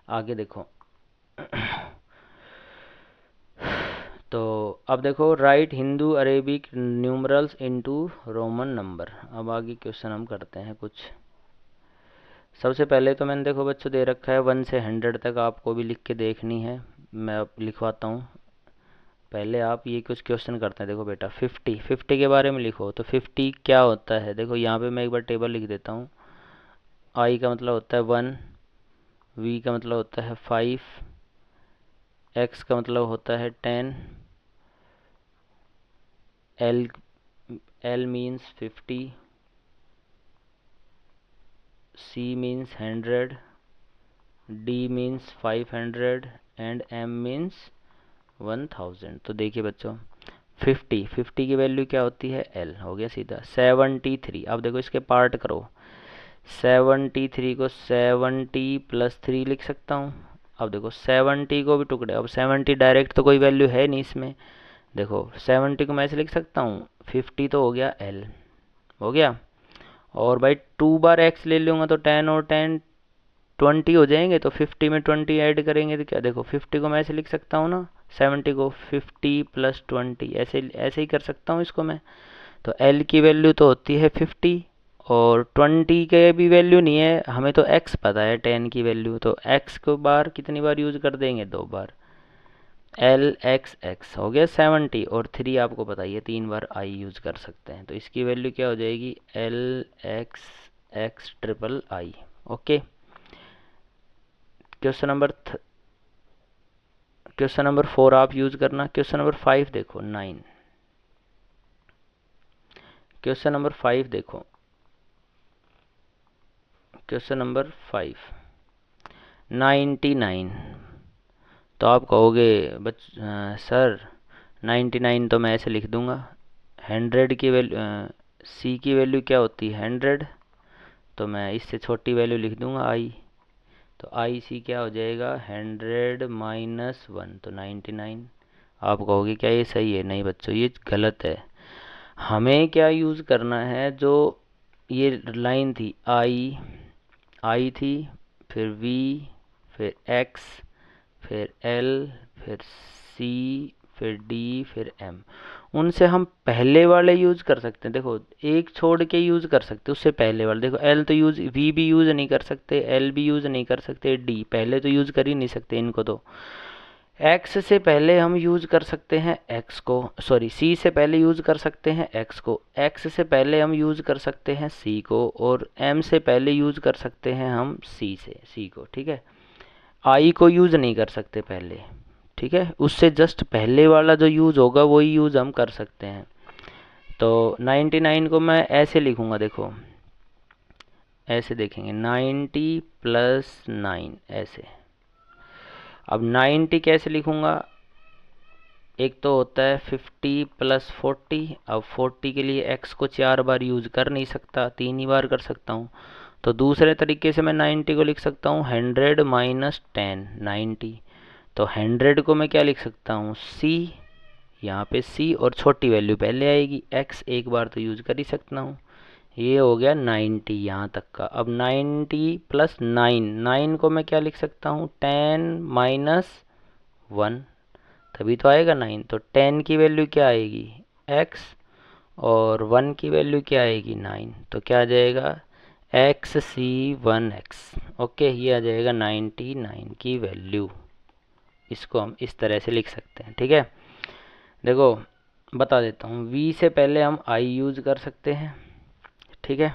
S1: आगे देखो। तो अब देखो, right Hindu Arabic numerals into Roman number. अब आगे क्वेश्चन हम करते हैं कुछ। सबसे पहले तो मैंने देखो बच्चों दे रखा है 1 से 100 तक, आपको भी लिख के देखनी है, मैं अब लिखवाता हूँ। पहले आप ये कुछ क्वेश्चन करते हैं। देखो बेटा 50 के बारे में लिखो, तो 50 क्या होता है देखो यहाँ पे मैं एक बार टेबल लिख देता हूँ। आई का मतलब होता है 1, वी का मतलब होता है 5, एक्स का मतलब होता है 10, L L means 50, C means 100, D means 500 and M means 1000। तो देखिए बच्चों 50 की वैल्यू क्या होती है एल, हो गया सीधा। 73, अब देखो इसके पार्ट करो। 73 को 70 प्लस 3 लिख सकता हूँ। अब देखो 70 को भी टुकड़े, अब 70 डायरेक्ट तो कोई वैल्यू है नहीं इसमें। देखो 70 को मैं ऐसे लिख सकता हूँ, 50 तो हो गया एल, हो गया। और भाई 2 बार एक्स ले लूँगा तो 10 और 10 20 हो जाएंगे, तो 50 में 20 ऐड करेंगे तो क्या, देखो 50 को मैं ऐसे लिख सकता हूँ ना, 70 को 50 प्लस 20, ऐसे ऐसे ही कर सकता हूँ इसको मैं। तो एल की वैल्यू तो होती है 50 और 20 के भी वैल्यू नहीं है, हमें तो एक्स पता है 10 की वैल्यू, तो एक्स को बार कितनी बार यूज़ कर देंगे 2 बार। एल एक्स एक्स हो गया 70, और 3 आपको बताइए 3 बार आई यूज़ कर सकते हैं, तो इसकी वैल्यू क्या हो जाएगी L x x triple I. Okay. Question number 4 आप यूज़ करना। क्वेश्चन नंबर 5 देखो 9। क्वेश्चन नंबर 5 देखो, क्वेश्चन नंबर 5 99। तो आप कहोगे सर 99 तो मैं ऐसे लिख दूंगा। 100 की वैल्यू सी की वैल्यू क्या होती है 100, तो मैं इससे छोटी वैल्यू लिख दूंगा आई। तो आई सी क्या हो जाएगा 100 माइनस 1, तो 99। आप कहोगे क्या ये सही है? नहीं बच्चों ये गलत है। हमें क्या यूज़ करना है, जो ये लाइन थी आई थी, फिर वी, फिर एक्स, फिर एल, फिर सी, फिर डी, फिर एम, उनसे हम पहले वाले यूज़ कर सकते हैं। देखो एक छोड़ के यूज़ कर सकते हैं उससे पहले वाले। देखो एल तो यूज़, वी भी यूज़ नहीं कर सकते, एल भी यूज़ नहीं कर सकते, डी पहले तो यूज़ कर ही नहीं सकते इनको। तो एक्स से पहले हम यूज़ कर सकते हैं एक्स को, सॉरी सी से पहले यूज़ कर सकते हैं एक्स को, एक्स से पहले हम यूज़ कर सकते हैं सी को, और एम से पहले यूज़ कर सकते हैं हम सी को, ठीक है। आई को यूज़ नहीं कर सकते पहले, ठीक है, उससे जस्ट पहले वाला जो यूज़ होगा वही यूज़ हम कर सकते हैं। तो 99 को मैं ऐसे लिखूँगा, देखो ऐसे देखेंगे 90 प्लस 9 ऐसे। अब 90 कैसे लिखूँगा, एक तो होता है 50 प्लस 40। अब 40 के लिए x को 4 बार यूज़ कर नहीं सकता, 3 ही बार कर सकता हूँ। तो दूसरे तरीके से मैं 90 को लिख सकता हूँ 100 माइनस 10 90। तो 100 को मैं क्या लिख सकता हूँ सी, यहाँ पे सी और छोटी वैल्यू पहले आएगी, एक्स एक बार तो यूज कर ही सकता हूँ। ये हो गया 90 यहाँ तक का। अब 90 प्लस 9, 9 को मैं क्या लिख सकता हूँ, 10 माइनस 1, तभी तो आएगा 9। तो 10 की वैल्यू क्या आएगी, x, और 1 की वैल्यू क्या आएगी, 9। तो क्या आ जाएगा, XC1X। ओके, ये आ जाएगा 99 की वैल्यू। इसको हम इस तरह से लिख सकते हैं, ठीक है। देखो बता देता हूँ, v से पहले हम i यूज़ कर सकते हैं, ठीक है।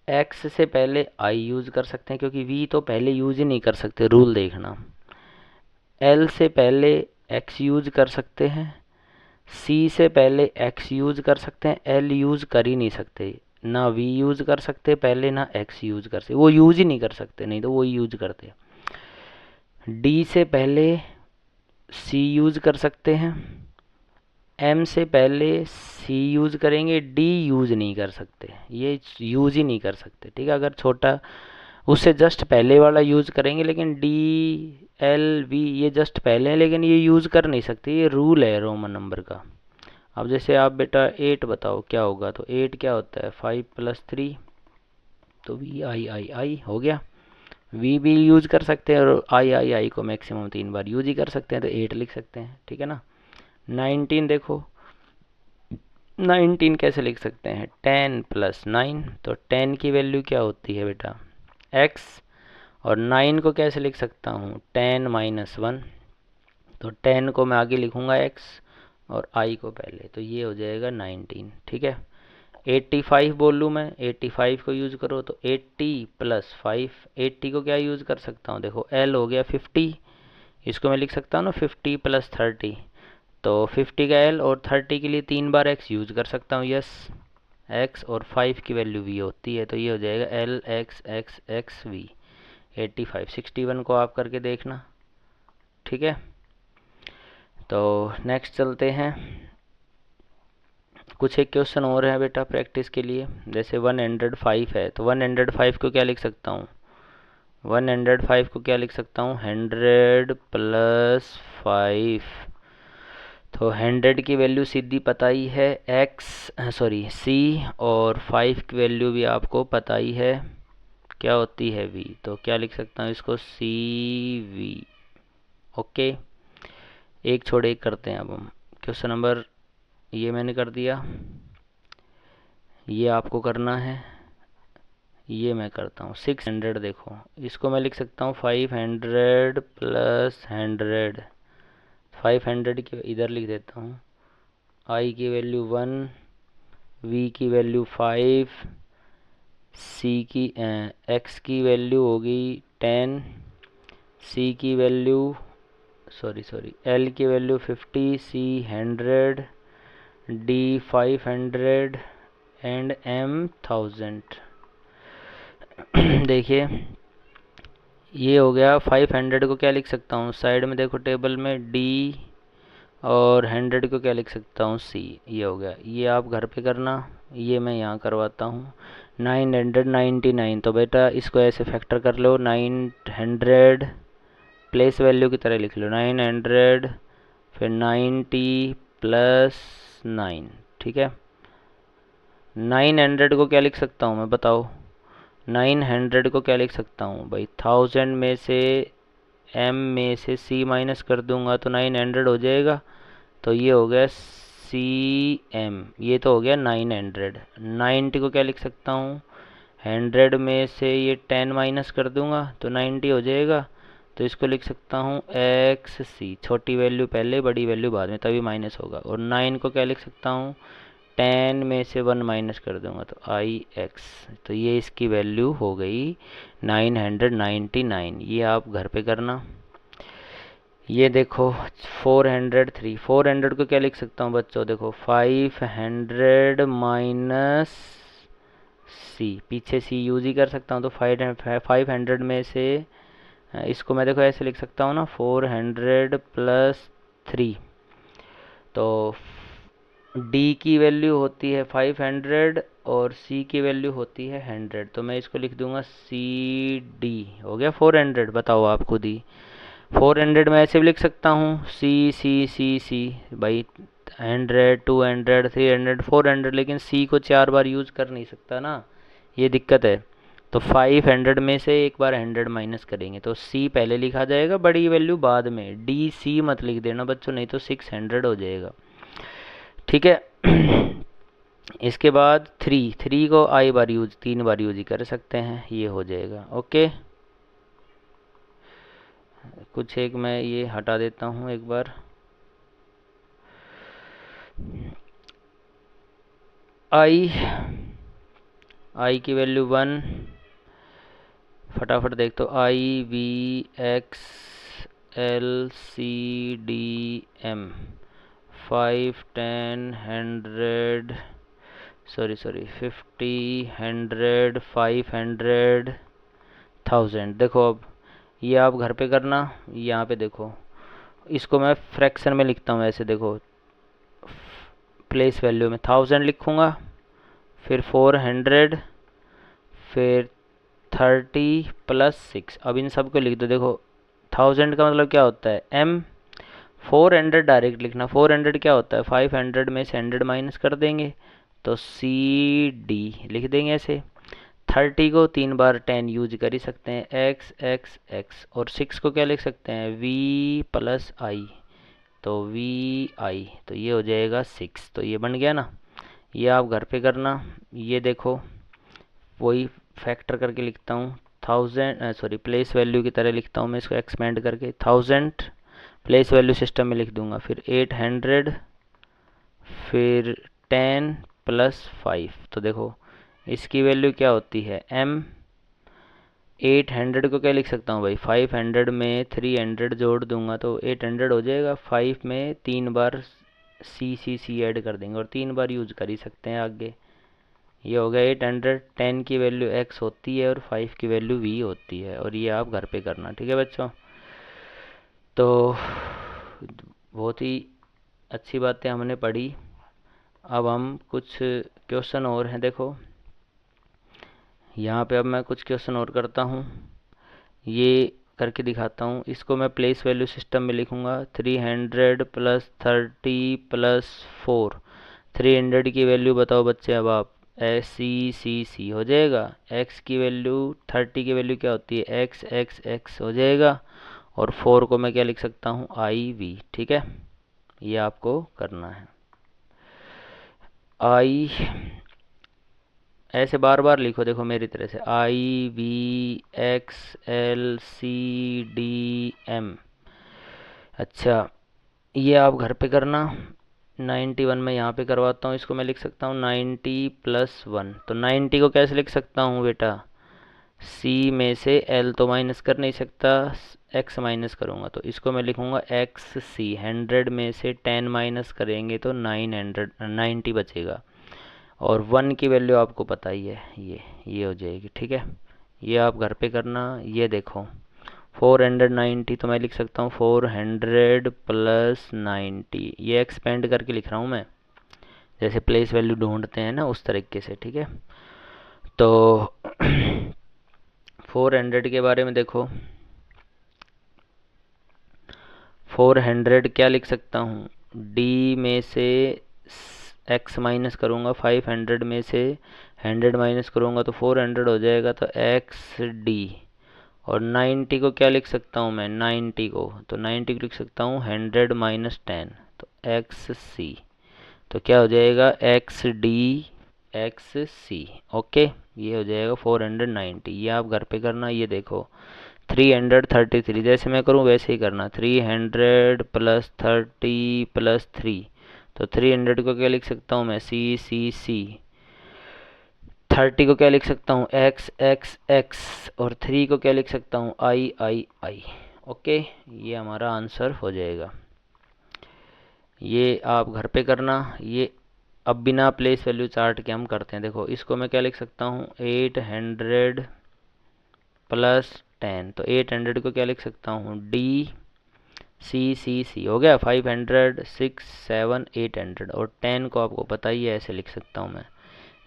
S1: x से पहले i यूज़ कर सकते हैं, क्योंकि v तो पहले यूज़ ही नहीं कर सकते, रूल देखना। l से पहले x यूज़ कर सकते हैं, c से पहले x यूज़ कर सकते हैं, l यूज़ कर ही नहीं सकते। ना v यूज़ कर सकते पहले, ना x यूज़ कर सकते, वो यूज़ ही नहीं कर सकते, नहीं तो वो यूज़ करते। d से पहले c यूज़ कर सकते हैं, m से पहले c यूज़ करेंगे, d यूज़ नहीं कर सकते, ये यूज़ ही नहीं कर सकते, ठीक है। अगर छोटा उससे जस्ट पहले वाला यूज़ करेंगे, लेकिन d l v ये जस्ट पहले है, लेकिन ये यूज़ कर नहीं सकते, ये रूल है रोमन नंबर का। अब जैसे आप बेटा 8 बताओ क्या होगा, तो 8 क्या होता है, 5 प्लस 3, तो वी आई आई आई हो गया। वी भी यूज़ कर सकते हैं, और आई आई आई को मैक्सिमम 3 बार यूज़ ही कर सकते हैं, तो 8 लिख सकते हैं, ठीक है ना। 19 देखो, 19 कैसे लिख सकते हैं, 10 प्लस 9, तो 10 की वैल्यू क्या होती है बेटा, x, और 9 को कैसे लिख सकता हूँ, 10 माइनस 1, तो 10 को मैं आगे लिखूँगा x, और i को पहले, तो ये हो जाएगा 19, ठीक है। 85 बोल लूँ मैं, 85 को यूज़ करो, तो 80 प्लस 5, 80 को क्या यूज़ कर सकता हूँ, देखो l हो गया 50, इसको मैं लिख सकता हूँ ना 50 प्लस 30, तो 50 का l और 30 के लिए 3 बार x यूज़ कर सकता हूँ, यस, x, और 5 की वैल्यू v होती है, तो ये हो जाएगा l x x x v। 85, 61 को आप करके देखना, ठीक है। तो नेक्स्ट चलते हैं, कुछ एक क्वेश्चन और है बेटा प्रैक्टिस के लिए। जैसे 105 है, तो 105 को क्या लिख सकता हूँ, 105 को क्या लिख सकता हूँ, 100 प्लस 5, तो 100 की वैल्यू सीधी पता ही है, c, और 5 की वैल्यू भी आपको पता ही है क्या होती है, v, तो क्या लिख सकता हूँ इसको, CV। ओके, एक छोड़ एक करते हैं। अब हम क्वेश्चन नंबर, ये मैंने कर दिया, ये आपको करना है, ये मैं करता हूँ। 600 देखो, इसको मैं लिख सकता हूँ 500 प्लस 100, 500 की इधर लिख देता हूँ, i की वैल्यू 1, v की वैल्यू 5, x की वैल्यू होगी 10, c की वैल्यू सॉरी l की value 50, c 100, d 500, and m 1000। देखिए ये हो गया। 500 को क्या लिख सकता हूँ, साइड में देखो टेबल में d, और 100 को क्या लिख सकता हूँ, c। ये हो गया, ये आप घर पे करना, ये मैं यहाँ करवाता हूँ। 999, तो बेटा इसको ऐसे फैक्टर कर लो, 900 प्लेस वैल्यू की तरह लिख लो, 900 फिर 90 प्लस 9, ठीक है। 900 को क्या लिख सकता हूँ मैं, बताओ, 900 को क्या लिख सकता हूँ भाई, 1000 में से m में से c माइनस कर दूंगा तो 900 हो जाएगा, तो ये हो गया cm, ये तो हो गया 900। 90 को क्या लिख सकता हूँ, 100 में से ये 10 माइनस कर दूंगा तो 90 हो जाएगा, तो इसको लिख सकता हूँ xc, छोटी वैल्यू पहले बड़ी वैल्यू बाद में, तभी माइनस होगा। और 9 को क्या लिख सकता हूँ, 10 में से 1 माइनस कर दूंगा तो ix, तो ये इसकी वैल्यू हो गई 999। ये आप घर पे करना। ये देखो 403, 400 को क्या लिख सकता हूँ बच्चों, देखो 500 माइनस सी, पीछे सी यूज ही कर सकता हूँ, तो 500 में से इसको मैं देखो ऐसे लिख सकता हूँ ना, 400 प्लस 3, तो d की वैल्यू होती है 500 और c की वैल्यू होती है 100, तो मैं इसको लिख दूंगा CD। हो गया 400, बताओ आप खुद ही, 400 मैं ऐसे भी लिख सकता हूँ, सी सी सी सी भाई, 100 200 300 400, लेकिन सी को 4 बार यूज कर नहीं सकता ना, ये दिक्कत है। तो 500 में से एक बार 100 माइनस करेंगे तो सी पहले लिखा जाएगा, बड़ी वैल्यू बाद में, डी सी मत लिख देना बच्चों, नहीं तो 600 हो जाएगा। ठीक है। इसके बाद 3 को आई बार यूज, 3 बार यूज ही कर सकते हैं, ये हो जाएगा। ओके, कुछ एक मैं ये हटा देता हूँ एक बार। आई की वैल्यू 1, फटाफट देख, तो I V X L C D M, 5 10 100 sorry 50 100 500 1000। देखो अब ये आप घर पे करना, यहाँ पे देखो, इसको मैं फ्रैक्शन में लिखता हूँ ऐसे, देखो प्लेस वैल्यू में 1000 लिखूँगा, फिर 400, फिर 30 प्लस 6। अब इन सब को लिख दो। देखो 1000 का मतलब क्या होता है, m, 400 डायरेक्ट लिखना, 400 क्या होता है, 500 में से 100 माइनस कर देंगे तो सी डी लिख देंगे ऐसे। 30 को 3 बार 10 यूज कर ही सकते हैं, एक्स एक्स एक्स, और 6 को क्या लिख सकते हैं, v प्लस आई, तो वी आई, तो ये हो जाएगा 6। तो ये बन गया ना, ये आप घर पे करना। ये देखो वही फैक्टर करके लिखता हूँ, 1000 सॉरी प्लेस वैल्यू की तरह लिखता हूँ मैं इसको एक्सपेंड करके, 1000 प्लेस वैल्यू सिस्टम में लिख दूंगा, फिर 800, फिर 10 प्लस 5। तो देखो इसकी वैल्यू क्या होती है, m। 800 को क्या लिख सकता हूँ भाई, 500 में 300 जोड़ दूंगा तो 800 हो जाएगा। 5 में 3 बार सी ऐड कर देंगे, और 3 बार यूज कर ही सकते हैं आगे। ये हो गया 800। 10 की वैल्यू x होती है और 5 की वैल्यू v होती है, और ये आप घर पे करना। ठीक है बच्चों, तो बहुत ही अच्छी बातें हमने पढ़ी। अब हम कुछ क्वेश्चन और हैं, देखो यहाँ पे अब मैं कुछ क्वेश्चन और करता हूँ, ये करके दिखाता हूँ। इसको मैं प्लेस वैल्यू सिस्टम में लिखूँगा, 300 प्लस 30 प्लस 4। 300 की वैल्यू बताओ बच्चे अब आप, सी हो जाएगा। x की वैल्यू, 30 की वैल्यू क्या होती है, x x x हो जाएगा, और 4 को मैं क्या लिख सकता हूँ, आई वी। ठीक है, ये आपको करना है। आई ऐसे बार बार लिखो, देखो मेरी तरह से, I V X L C D M. अच्छा, ये आप घर पे करना। 91 में यहाँ पे करवाता हूँ, इसको मैं लिख सकता हूँ 90 प्लस 1। तो 90 को कैसे लिख सकता हूँ बेटा, C में से L तो माइनस कर नहीं सकता, X माइनस करूँगा तो इसको मैं लिखूँगा एक्स सी। 100 में से 10 माइनस करेंगे तो 90 बचेगा, और 1 की वैल्यू आपको पता ही है, ये हो जाएगी। ठीक है, ये आप घर पे करना। ये देखो 490, तो मैं लिख सकता हूँ 400 प्लस 90, ये एक्सपेंड करके लिख रहा हूँ मैं, जैसे प्लेस वैल्यू ढूंढते हैं ना उस तरीके से। ठीक है, तो 400 के बारे में देखो, 400 क्या लिख सकता हूँ, D में से x माइनस करूँगा, 500 में से 100 माइनस करूँगा तो 400 हो जाएगा, तो एक्स डी। और 90 को क्या लिख सकता हूँ मैं, 90 को, तो 90 को लिख सकता हूँ 100 माइनस 10, तो एक्स सी। तो क्या हो जाएगा, एक्स डी एक्स सी। ओके, ये हो जाएगा 490। ये आप घर पे करना। ये देखो 333, जैसे मैं करूँ वैसे ही करना, 300 प्लस 30 प्लस 3। तो 300 को क्या लिख सकता हूँ मैं, सी। 30 को क्या लिख सकता हूँ, एक्स एक्स एक्स, और 3 को क्या लिख सकता हूँ, आई। ओके, ये हमारा आंसर हो जाएगा। ये आप घर पे करना। ये अब बिना प्लेस वैल्यू चार्ट के हम करते हैं। देखो इसको मैं क्या लिख सकता हूँ, 800 प्लस 10। तो 800 को क्या लिख सकता हूँ, डी सी हो गया, 500 6 7 800, और 10 को आपको पता ही है, ऐसे लिख सकता हूँ मैं।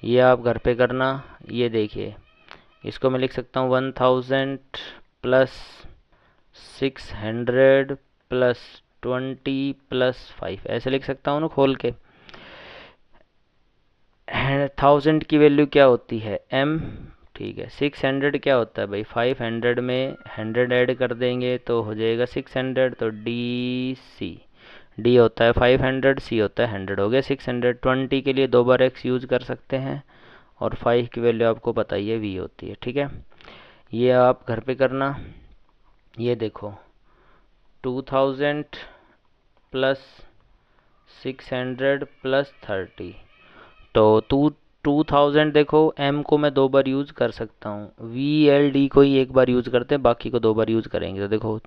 S1: ये आप घर पे करना। ये देखिए इसको मैं लिख सकता हूँ 1000 प्लस 600 प्लस 20 प्लस 5, ऐसे लिख सकता हूँ ना खोल के। 1000 की वैल्यू क्या होती है m, ठीक है। 600 क्या होता है भाई, 500 में 100 ऐड कर देंगे तो हो जाएगा 600, तो डी सी, डी होता है 500, सी होता है 100, हो गया 600। 20 के लिए 2 बार x यूज़ कर सकते हैं, और 5 की वैल्यू आपको पता ही है v होती है, ठीक है। ये आप घर पे करना। ये देखो 2000 प्लस 600 प्लस 30, तो 2000 देखो, m को मैं 2 बार यूज़ कर सकता हूँ, वी एल डी को ही 1 बार यूज़ करते हैं, बाकी को 2 बार यूज़ करेंगे। तो देखो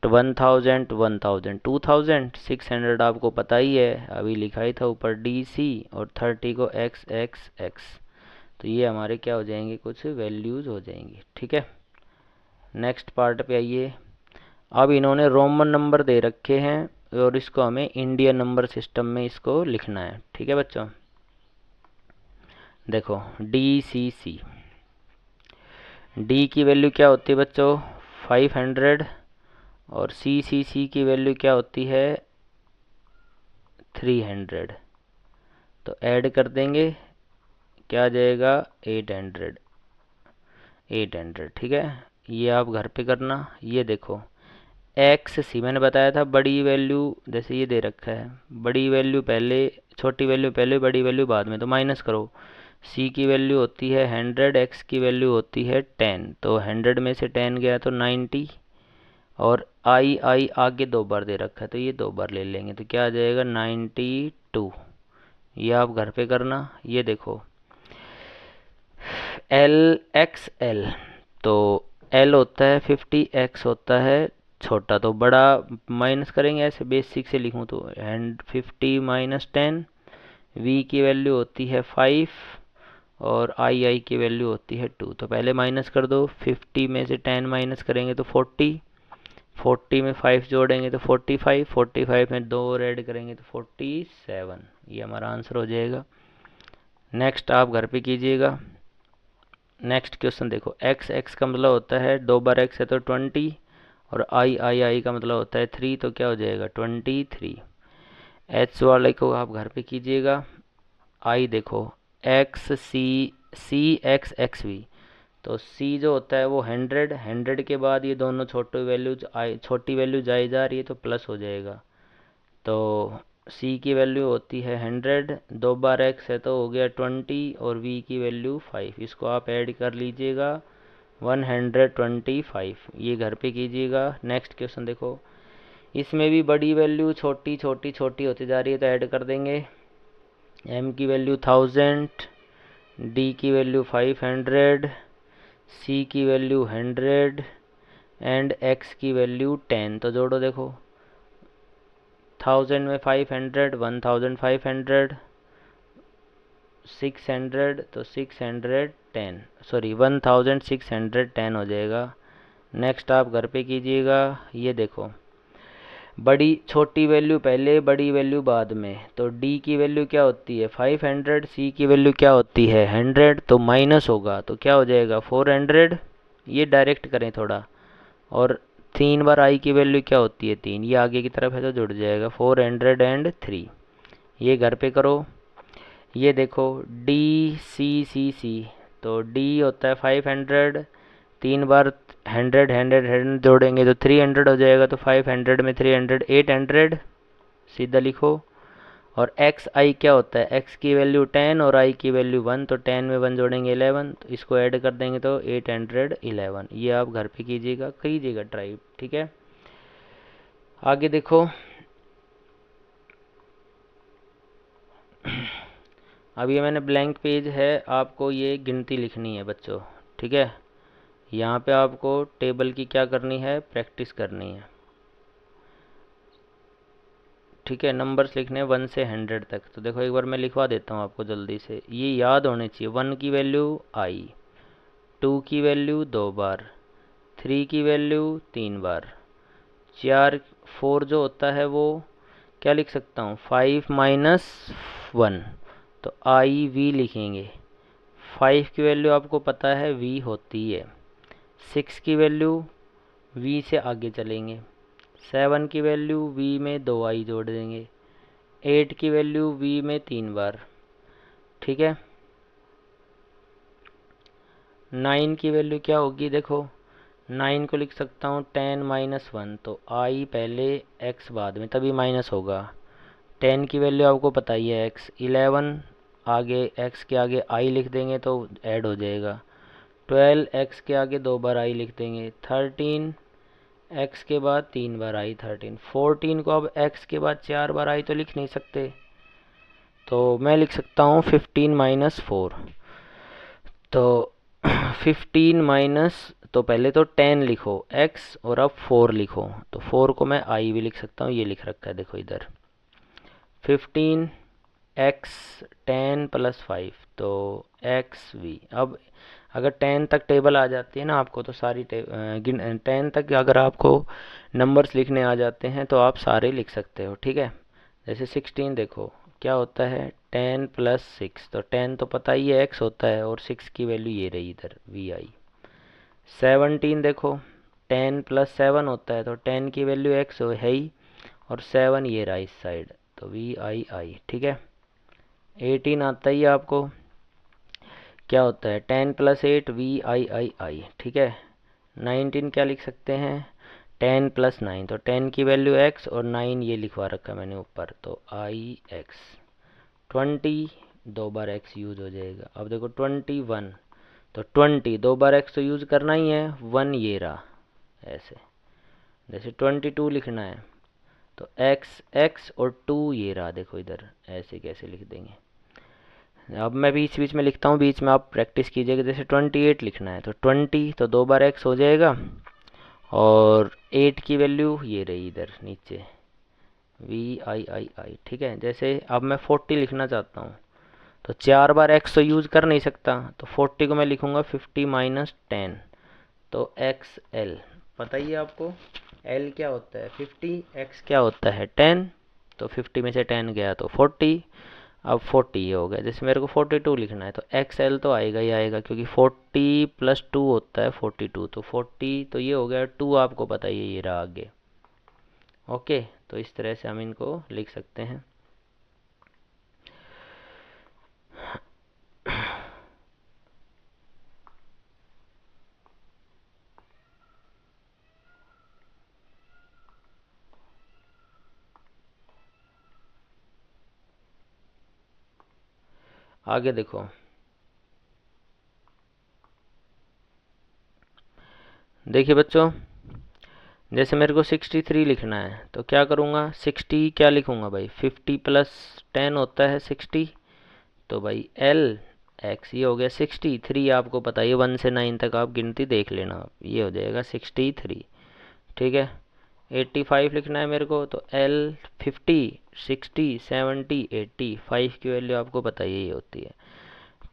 S1: 1000 1000 2000, 600 आपको पता ही है, अभी लिखा ही था ऊपर डी सी, और 30 को एक्स एक्स एक्स। तो ये हमारे क्या हो जाएंगे, कुछ वैल्यूज़ हो जाएंगी, ठीक है। नेक्स्ट पार्ट पे आइए। अब इन्होंने रोमन नंबर दे रखे हैं, और इसको हमें इंडियन नंबर सिस्टम में इसको लिखना है, ठीक है बच्चों। देखो डी सी सी, डी की वैल्यू क्या होती है बच्चों 500, और सी सी सी की वैल्यू क्या होती है 300। तो ऐड कर देंगे, क्या आ जाएगा 800, 800, ठीक है। ये आप घर पे करना। ये देखो एक्स सी, मैंने बताया था बड़ी वैल्यू, जैसे ये दे रखा है बड़ी वैल्यू पहले, छोटी वैल्यू पहले, बड़ी वैल्यू बाद में, तो माइनस करो। सी की वैल्यू होती है 100, एक्स की वैल्यू होती है 10, तो 100 में से 10 गया तो 90, और आई आई आगे 2 बार दे रखा है, तो ये 2 बार ले लेंगे, तो क्या आ जाएगा 92। ये आप घर पे करना। ये देखो एल एक्स एल, तो एल होता है 50, एक्स होता है छोटा, तो बड़ा माइनस करेंगे, ऐसे बेसिक से लिखूँ तो, एंड 50 माइनस 10, वी की वैल्यू होती है 5, और आई आई की वैल्यू होती है 2। तो पहले माइनस कर दो, 50 में से 10 माइनस करेंगे तो 40, 40 में 5 जोड़ेंगे तो 45, 45 में 2 और ऐड करेंगे तो 47। ये हमारा आंसर हो जाएगा। नेक्स्ट आप घर पे कीजिएगा। नेक्स्ट क्वेश्चन देखो, एक्स एक्स का मतलब होता है 2 बार एक्स है तो 20, और आई आई आई का मतलब होता है 3, तो क्या हो जाएगा 23। एच वाले को आप घर पे कीजिएगा। आई देखो X C, C X X V, तो सी जो होता है वो 100, 100 के बाद ये दोनों छोटी वैल्यू जाई जा रही है तो प्लस हो जाएगा, तो सी की वैल्यू होती है 100, 2 बार एक्स है तो हो गया 20, और वी की वैल्यू 5, इसको आप ऐड कर लीजिएगा 125। ये घर पे कीजिएगा। नेक्स्ट क्वेश्चन देखो, इसमें भी बड़ी वैल्यू छोटी छोटी छोटी होती जा रही है, तो ऐड कर देंगे। एम की वैल्यू 1000, डी की वैल्यू 500, सी की वैल्यू 100, एंड एक्स की वैल्यू 10। तो जोड़ो देखो 1000 में 500, 1500, 600, तो 610, सॉरी 1610 हो जाएगा। नेक्स्ट आप घर पे कीजिएगा। ये देखो बड़ी छोटी वैल्यू पहले, बड़ी वैल्यू बाद में, तो डी की वैल्यू क्या होती है 500, सी की वैल्यू क्या होती है 100, तो माइनस होगा तो क्या हो जाएगा 400। ये डायरेक्ट करें थोड़ा, और 3 बार आई की वैल्यू क्या होती है 3, ये आगे की तरफ है तो जुड़ जाएगा 403। ये घर पे करो। ये देखो डी सी सी सी, तो डी होता है 500, 3 बार 100 जोड़ेंगे तो 300 हो जाएगा, तो 500 में 300 800, सीधा लिखो। और एक्स आई क्या होता है, एक्स की वैल्यू 10 और आई की वैल्यू 1, तो 10 में 1 जोड़ेंगे 11, तो इसको ऐड कर देंगे तो 811। ये आप घर पे कीजिएगा ट्राई, ठीक है। आगे देखो अब ये मैंने ब्लैंक पेज है, आपको ये गिनती लिखनी है बच्चों, ठीक है। यहाँ पे आपको टेबल की क्या करनी है, प्रैक्टिस करनी है, ठीक है। नंबर्स लिखने हैं 1 से 100 तक। तो देखो एक बार मैं लिखवा देता हूँ आपको जल्दी से, ये याद होने चाहिए। 1 की वैल्यू आई, 2 की वैल्यू 2 बार, 3 की वैल्यू 3 बार, 4 जो होता है वो क्या लिख सकता हूँ 5 माइनस 1, तो आई वी लिखेंगे। 5 की वैल्यू आपको पता है वी होती है। 6 की वैल्यू v से आगे चलेंगे। 7 की वैल्यू v में 2i जोड़ देंगे। 8 की वैल्यू v में 3 बार, ठीक है। 9 की वैल्यू क्या होगी, देखो 9 को लिख सकता हूँ 10 - 1, तो i पहले x बाद में, तभी माइनस होगा। 10 की वैल्यू आपको पता ही है x। 11 आगे x के आगे i लिख देंगे तो ऐड हो जाएगा। 12 x के आगे 2 बार i लिख देंगे। 13 x के बाद 3 बार i 13। 14 को अब x के बाद 4 बार i तो लिख नहीं सकते, तो मैं लिख सकता हूँ 15 - 4। तो 15 माइनस, तो पहले तो 10 लिखो x और अब 4 लिखो, तो 4 को मैं i भी लिख सकता हूँ, ये लिख रखा है देखो इधर। 15 x 10 + 5 तो एक्स वी। अब अगर 10 तक टेबल आ जाती है ना आपको, तो सारी 10 तक अगर आपको नंबर्स लिखने आ जाते हैं तो आप सारे लिख सकते हो, ठीक है। जैसे 16 देखो क्या होता है, 10 + 6, तो 10 तो पता ही है x होता है, और 6 की वैल्यू ये रही इधर वी आई। 17 देखो 10 + 7 होता है, तो 10 की वैल्यू x है ही, और 7 ये रहा इस साइड, तो वी आई आई, ठीक है। 18 आता ही आपको, क्या होता है 10 + 8 वी आई आई आई, ठीक है। 19 क्या लिख सकते हैं, 10 + 9, तो 10 की वैल्यू x और 9 ये लिखवा रखा है मैंने ऊपर, तो आई एक्स। 20 2 बार x यूज हो जाएगा। अब देखो 21, तो 20 2 बार x तो यूज करना ही है, 1 ये रहा ऐसे। जैसे 22 लिखना है तो x x और 2 ये रहा देखो इधर, ऐसे कैसे लिख देंगे। अब मैं बीच बीच में लिखता हूँ, बीच में आप प्रैक्टिस कीजिएगा। जैसे 28 लिखना है तो 20 तो 2 बार x हो जाएगा, और 8 की वैल्यू ये रही इधर नीचे वी आई आई आई, ठीक है। जैसे अब मैं 40 लिखना चाहता हूँ, तो 4 बार x तो यूज़ कर नहीं सकता, तो 40 को मैं लिखूँगा 50 - 10, तो एक्स एल। बताइए आपको l क्या होता है 50, x क्या होता है 10, तो 50 में से 10 गया तो 40। अब 40 ये हो गया। जैसे मेरे को 42 लिखना है तो एक्स एल तो आएगा ही आएगा, क्योंकि 40 + 2 होता है 42, तो 40 तो ये हो गया, 2 आपको पता ही है ये रहा आगे। ओके, तो इस तरह से हम इनको लिख सकते हैं। आगे देखो, देखिए बच्चों, जैसे मेरे को 63 लिखना है तो क्या करूँगा, 60 क्या लिखूँगा भाई, 50 + 10 होता है 60, तो भाई एल एक्स ये हो गया 63। आपको पता है 1 से 9 तक आप गिनती देख लेना, ये हो जाएगा 63, ठीक है। 85 लिखना है मेरे को, तो एल 50 60 70 80, 5 की वैल्यू आपको पता ही होती है,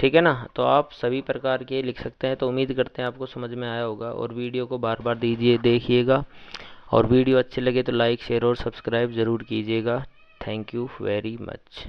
S1: ठीक है ना। तो आप सभी प्रकार के लिख सकते हैं। तो उम्मीद करते हैं आपको समझ में आया होगा, और वीडियो को बार बार देखिएगा, और वीडियो अच्छे लगे तो लाइक शेयर और सब्सक्राइब ज़रूर कीजिएगा। Thank you very much.